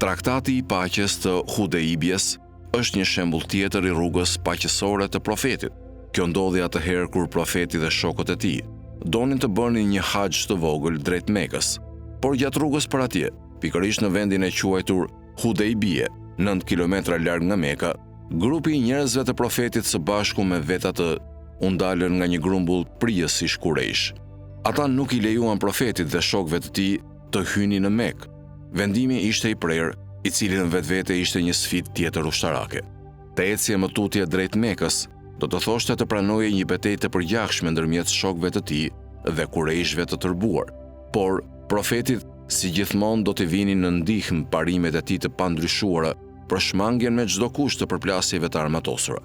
Traktati i paqes të Hudejbjes është një shembull tjetër i rrugës paqësore të profetit. Kjo ndodhi atëherë kur profeti dhe shokët e tij donin të bënin një haxh të vogël drejt Mekës. Por gjatë rrugës për atje, pikërisht në vendin e quajtur Hudejbie, 9 kilometra larg nga Meka, grupi i njerëzve të profetit së bashku me vetë atë u ndalën nga një grumbull prijësish Kurejsh. Ata nuk i lejuan profetit dhe shokëve të tij të hynin në Mekë. Vendimi ishte i prerë, i cili në vetvete ishte një sfidë tjetër ushtarake. Të ecje më tutje drejt Mekës do të thoshte të pranoje një betejë të përgjithshme ndërmjet shokëve të tij dhe Kurejshëve të tërbuar. Por profetit, si gjithmonë, do të vinin në ndihmë parimet e tij të pandryshuara për shmangjen me çdo kusht të përplasjeve të armatosura.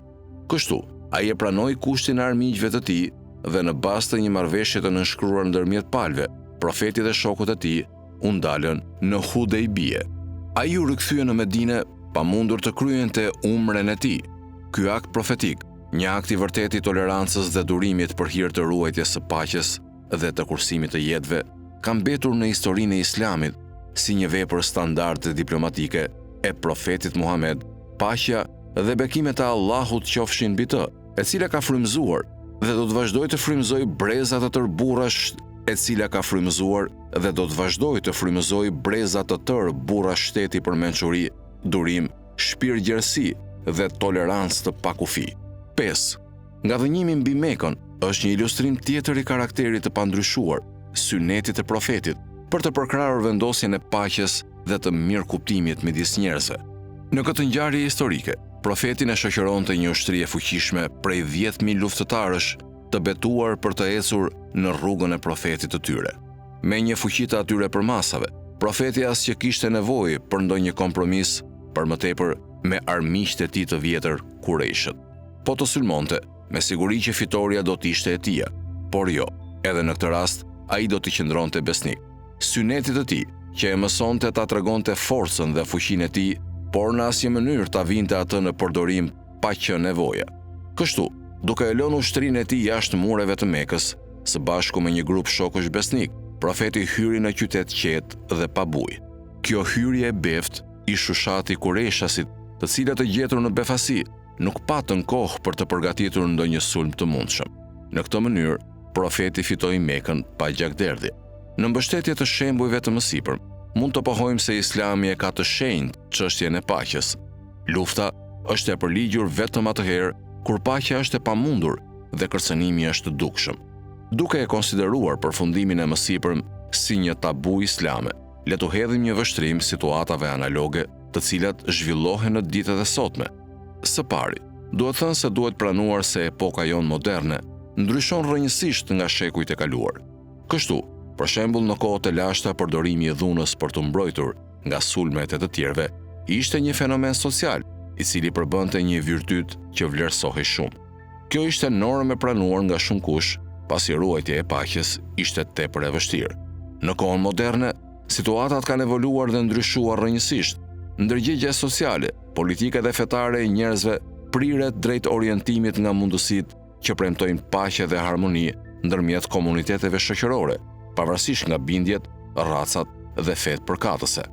Kështu, ai e pranoi kushtin e armiqve të tij dhe në bazë të një marrëveshje të nënshkruar ndërmjet palëve, profeti dhe shokët e tij u ndalën në Hudejbie. Ai u rikthye në Medinë pamundur të kryente umren e tij. Ky akt profetik, një akt i vërtetë i tolerancës dhe durimit për hir të ruajtjes së paqes dhe të kursimit të jetëve, ka mbetur në historinë e Islamit si një vepër standarde diplomatike e profetit Muhammed, paqja dhe bekimet e Allahut qofshin mbi të, e cila ka frymëzuar dhe do të vazhdojë të frymëzojë breza të tërë burrash, e cila ka frymëzuar dhe do të vazhdojë të frymëzojë breza të tërë burra shteti për mençuri, durim, shpirtëgjerësi dhe tolerancë të pakufi. 5. Nga dhënimi mbi Mekën është një ilustrim tjetër i karakterit të pandryshuar, synetit të profetit, për të përkrahur vendosjen e paqes dhe të mirëkuptimit midis njerëzve. Në këtë ngjarje historike, profetin e shoqëronte një ushtri e fuqishme prej 10.000 luftëtarësh të betuar për të ecur në rrugën e profetit të tyre. Me një fuqi të atyre përmasave, profeti as që kishte nevojë për ndonjë kompromis, për më tepër me armiqtë e tij të vjetër Kurejshët. Po të sulmonte, me siguri që fitoria do të ishte e tij, por jo, edhe në këtë rast ai do të qëndronte besnik. Synetit të tij, që e mësonte ta tregonte forcën dhe fuqinë e tij, por në asnjë mënyrë ta vinte atë në përdorim pa qenë nevoja. Kështu, duke e lënë ushtrinë e tij jashtë mureve të Mekës, së bashku me një grup shokësh besnik, profeti hyri në qytet qetë dhe pa bujë. Kjo hyrje e beft i shushati Kurejshasit, të cilët e gjetur në befasi, nuk patën kohë për të përgatitur ndonjë sulm të mundshëm. Në këtë mënyrë, profeti fitoi Mekën pa gjakderdhje. Në mbështetje të shembujve të mësipërm, mund të pohojmë se Islami e ka të shenjtë çështjen e paqes. Lufta është e përligjur vetëm atëherë kur paqja është e pamundur dhe kërcënimi është dukshëm. Duke e konsideruar përfundimin e mësipërm si një tabu islame, le të hedhim një vështrim situatave analoge të cilat zhvillohen në ditët e sotme. Së pari, duhet thënë se duhet pranuar se epoka jonë moderne ndryshon rrënjësisht nga shekujt e kaluar. Kështu, për shembull, në kohët e lashta përdorimi i dhunës për të mbrojtur nga sulmet e të tjerëve ishte një fenomen social, i cili përbënte një virtyt që vlerësohej shumë. Kjo ishte normë e pranuar nga shumë kush, pasi ruajtja e paqes ishte tepër e vështirë. Në kohën moderne, situatat kanë evoluar dhe ndryshuar rrënjësisht. Ndërgjegjja sociale, politike dhe fetare e njerëzve priret drejt orientimit nga mundësitë që premtojnë paqe dhe harmoni ndërmjet komuniteteve shoqërore, pavarësisht nga bindjet, racat dhe fetë përkatëse.